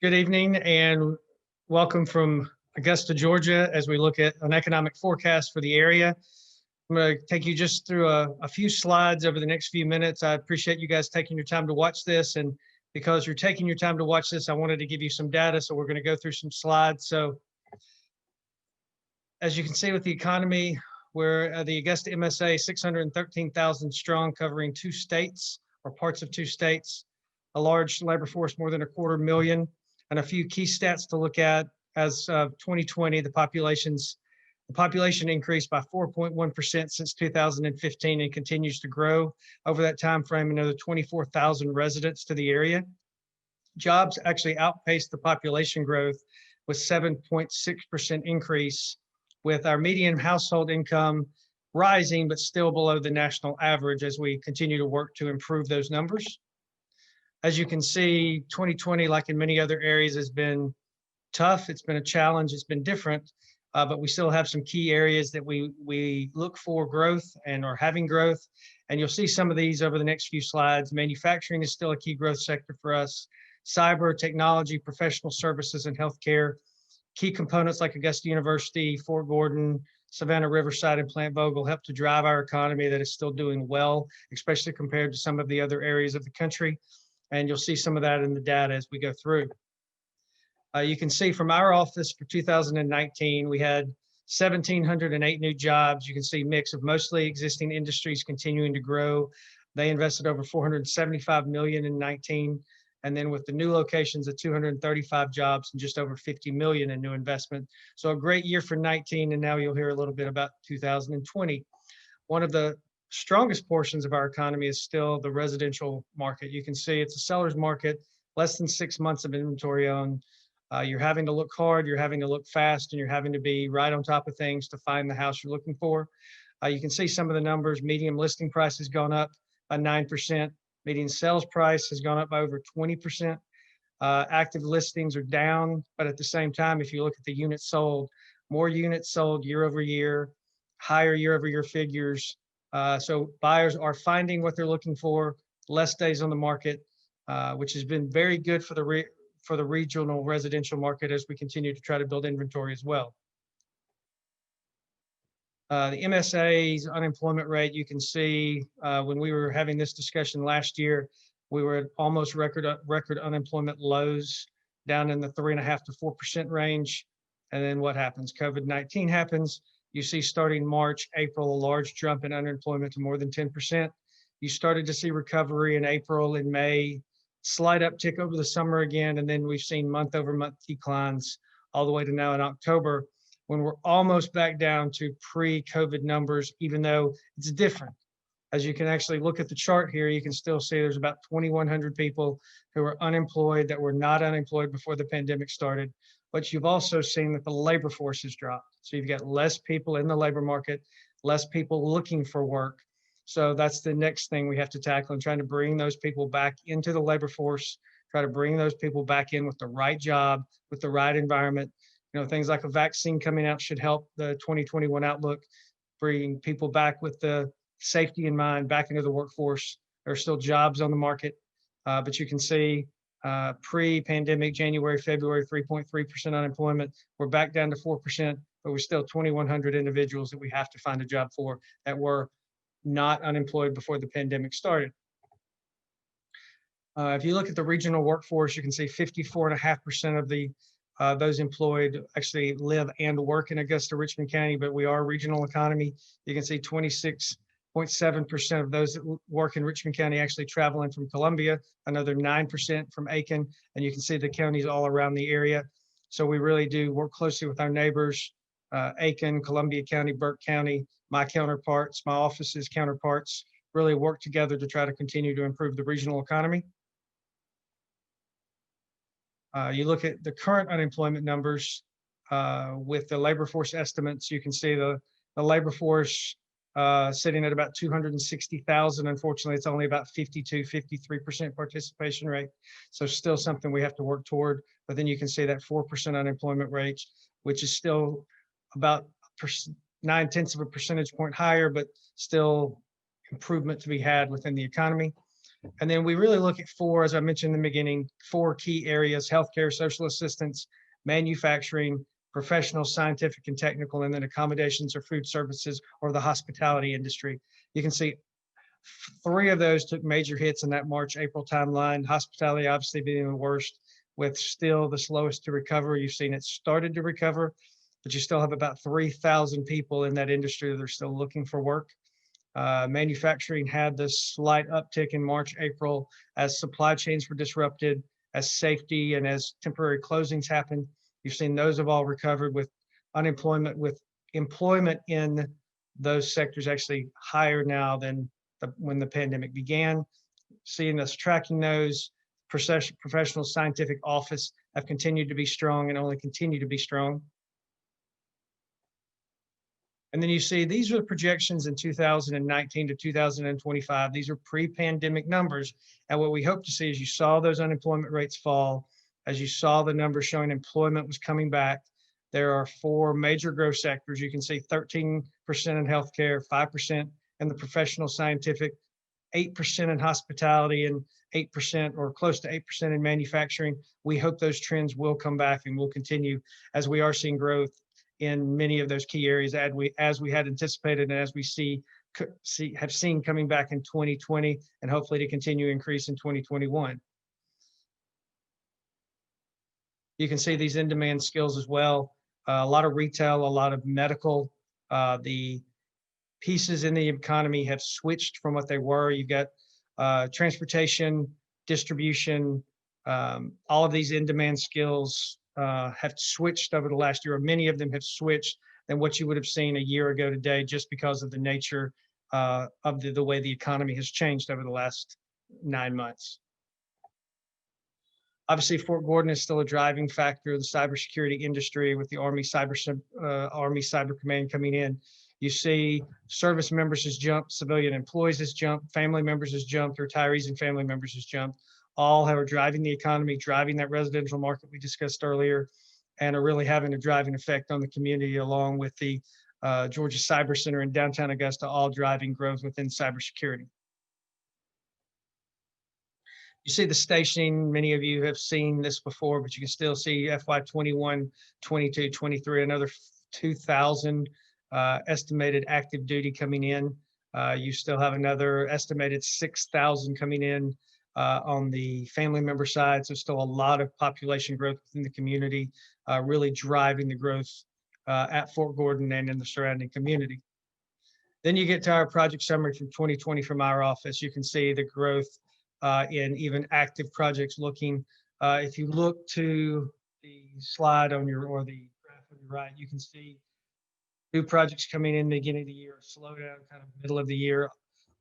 Good evening and welcome from Augusta, Georgia, as we look at an economic forecast for the area. I'm going to take you just through a few slides over the next few minutes. I appreciate you guys taking your time to watch this. And because you're taking your time to watch this, I wanted to give you some data. So we're going to go through some slides. So as you can see with the economy, we're the Augusta MSA, 613,000 strong, covering 2 states or parts of 2 states, a large labor force, more than 250,000. And a few key stats to look at. As of 2020, the population increased by 4.1% since 2015 and continues to grow over that time frame. Another 24,000 residents to the area. Jobs actually outpaced the population growth with 7.6% increase, with our median household income rising, but still below the national average as we continue to work to improve those numbers. As you can see, 2020, like in many other areas, has been tough. It's been a challenge. It's been different, but we still have some key areas that we look for growth and are having growth. And you'll see some of these over the next few slides. Manufacturing is still a key growth sector for us. Cyber, technology, professional services, and healthcare. Key components like Augusta University, Fort Gordon, Savannah, Riverside, and Plant Vogel help to drive our economy that is still doing well, especially compared to some of the other areas of the country. And you'll see some of that in the data as we go through. You can see from our office for 2019, we had 1,708 new jobs. You can see mix of mostly existing industries continuing to grow. They invested over 475 million in 19. And then with the new locations of 235 jobs and just over 50 million in new investment. So a great year for 19. And now you'll hear a little bit about 2020. One of the strongest portions of our economy is still the residential market. You can see it's a seller's market, less than 6 months of inventory owned. You're having to look hard, you're having to look fast, and you're having to be right on top of things to find the house you're looking for. You can see some of the numbers. Median listing price has gone up by 9%. Median sales price has gone up by over 20%. Active listings are down, but at the same time, if you look at the units sold, more units sold year over year, higher year over year figures. So buyers are finding what they're looking for, less days on the market, which has been very good for the regional residential market as we continue to try to build inventory as well. The MSA's unemployment rate, you can see when we were having this discussion last year, we were at almost record unemployment lows, down in the 3.5% to 4% range. And then what happens? COVID-19 happens. You see starting March, April, a large jump in unemployment to more than 10%. You started to see recovery in April and May, slight uptick over the summer again, and then we've seen month over month declines all the way to now in October, when we're almost back down to pre-COVID numbers, even though it's different. As you can actually look at the chart here, you can still see there's about 2,100 people who are unemployed that were not unemployed before the pandemic started. But you've also seen that the labor force has dropped. So you've got less people in the labor market, less people looking for work. So that's the next thing we have to tackle, and trying to bring those people back into the labor force, try to bring those people back in with the right job, with the right environment. You know, things like a vaccine coming out should help the 2021 outlook, bring people back with the safety in mind back into the workforce. There are still jobs on the market, but you can see pre-pandemic January, February, 3.3% unemployment. We're back down to 4%, but we're still 2,100 individuals that we have to find a job for that were not unemployed before the pandemic started. If you look at the regional workforce, you can see 54.5% of the those employed actually live and work in Augusta, Richmond County, but we are a regional economy. You can see 26.7% of those that work in Richmond County actually travel in from Columbia, another 9% from Aiken, and you can see the counties all around the area. So we really do work closely with our neighbors, Aiken, Columbia County, Burke County, my counterparts, my office's counterparts, really work together to try to continue to improve the regional economy. You look at the current unemployment numbers with the labor force estimates, you can see the labor force sitting at about 260,000. Unfortunately, it's only about 53% participation rate. So still something we have to work toward. But then you can see that 4% unemployment rate, which is still about 0.9 percentage point higher, but still improvement to be had within the economy. And then we really look at four, as I mentioned in the beginning, four key areas: healthcare, social assistance, manufacturing, professional, scientific, and technical, and then accommodations or food services or the hospitality industry. You can see three of those took major hits in that March-April timeline. Hospitality obviously being the worst, with still the slowest to recover. You've seen it started to recover, but you still have about 3,000 people in that industry that are still looking for work. Manufacturing had this slight uptick in March, April, as supply chains were disrupted, as safety and as temporary closings happened. You've seen those have all recovered, with unemployment, with employment in those sectors actually higher now than when the pandemic began. Seeing us tracking those, professional scientific office have continued to be strong and only continue to be strong. And then you see these are the projections in 2019 to 2025. These are pre-pandemic numbers. And what we hope to see is you saw those unemployment rates fall, as you saw the numbers showing employment was coming back. There are four major growth sectors. You can see 13% in healthcare, 5% in the professional scientific, 8% in hospitality, and 8% or close to 8% in manufacturing. We hope those trends will come back and will continue, as we are seeing growth in many of those key areas as we had anticipated, and as we have seen coming back in 2020, and hopefully to continue increase in 2021. You can see these in-demand skills as well. A lot of retail, a lot of medical. The pieces in the economy have switched from what they were. You've got transportation, distribution, all of these in-demand skills have switched over the last year, or many of them have switched than what you would have seen a year ago today, just because of the nature of the way the economy has changed over the last 9 months. Obviously, Fort Gordon is still a driving factor of the cybersecurity industry, with the Army Cyber Command coming in. You see service members has jumped, civilian employees has jumped, family members has jumped, retirees and family members has jumped. All are driving the economy, driving that residential market we discussed earlier, and are really having a driving effect on the community, along with the Georgia Cyber Center in downtown Augusta, all driving growth within cybersecurity. You see the stationing. Many of you have seen this before, but you can still see FY 21, 22, 23, another 2,000 estimated active duty coming in. You still have another estimated 6,000 coming in on the family member side. So still a lot of population growth within the community, really driving the growth at Fort Gordon and in the surrounding community. Then you get to our project summary from 2020 from our office. You can see the growth in even active projects looking. If you look to the slide on your, or the graph on your right, you can see new projects coming in the beginning of the year, slowdown kind of middle of the year,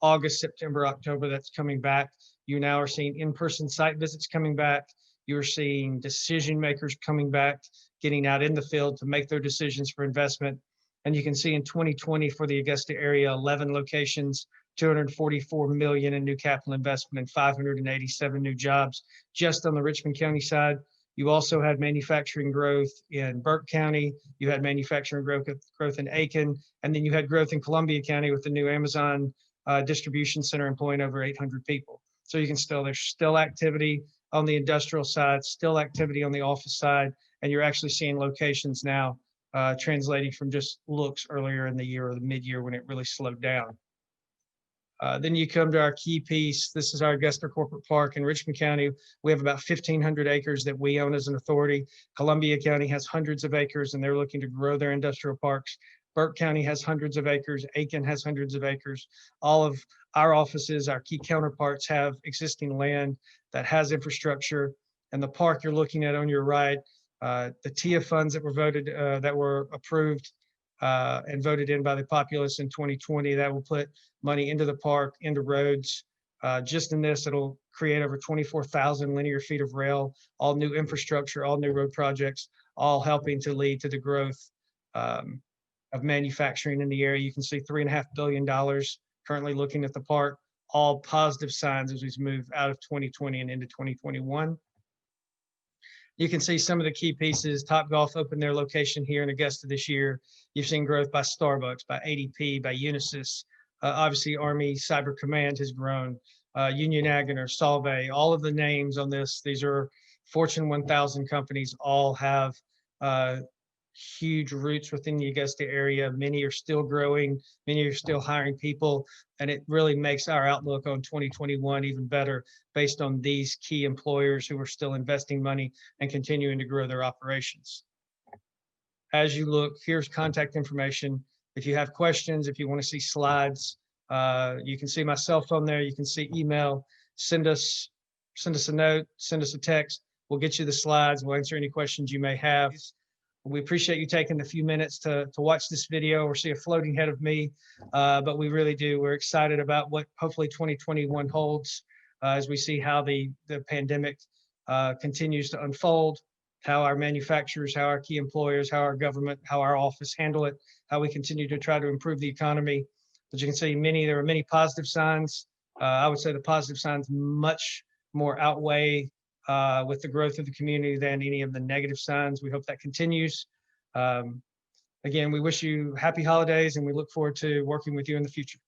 August, September, October, that's coming back. You now are seeing in-person site visits coming back. You're seeing decision makers coming back, getting out in the field to make their decisions for investment. And you can see in 2020 for the Augusta area, 11 locations, 244 million in new capital investment, and 587 new jobs just on the Richmond County side. You also had manufacturing growth in Burke County. You had manufacturing growth in Aiken, and then you had growth in Columbia County with the new Amazon distribution center employing over 800 people. So you can still, there's still activity on the industrial side, still activity on the office side, and you're actually seeing locations now translating from just looks earlier in the year or the mid-year when it really slowed down. Then you come to our key piece. This is our Augusta Corporate Park in Richmond County. We have about 1,500 acres that we own as an authority. Columbia County has hundreds of acres, and they're looking to grow their industrial parks. Burke County has hundreds of acres. Aiken has hundreds of acres. All of our offices, our key counterparts, have existing land that has infrastructure. And the park you're looking at on your right, the TIA funds that were voted, that were approved and voted in by the populace in 2020, that will put money into the park, into roads. Just in this, it'll create over 24,000 linear feet of rail, all new infrastructure, all new road projects, all helping to lead to the growth of manufacturing in the area. You can see $3.5 billion currently looking at the park, all positive signs as we move out of 2020 and into 2021. You can see some of the key pieces. Topgolf opened their location here in Augusta this year. You've seen growth by Starbucks, by ADP, by Unisys. Obviously, Army Cyber Command has grown. Union Agoner, Solvay, all of the names on this. These are Fortune 1000 companies, all have huge roots within the Augusta area. Many are still growing, many are still hiring people, and it really makes our outlook on 2021 even better based on these key employers who are still investing money and continuing to grow their operations. As you look, here's contact information. If you have questions, if you want to see slides, you can see my cell phone there. You can see email. Send us a note, send us a text. We'll get you the slides. We'll answer any questions you may have. We appreciate you taking a few minutes to watch this video or see a floating head of me, but we really do. We're excited about what hopefully 2021 holds as we see how the pandemic continues to unfold, how our manufacturers, how our key employers, how our government, how our office handle it, how we continue to try to improve the economy. As you can see, there are many positive signs. I would say the positive signs much more outweigh with the growth of the community than any of the negative signs. We hope that continues. Again, we wish you happy holidays and we look forward to working with you in the future.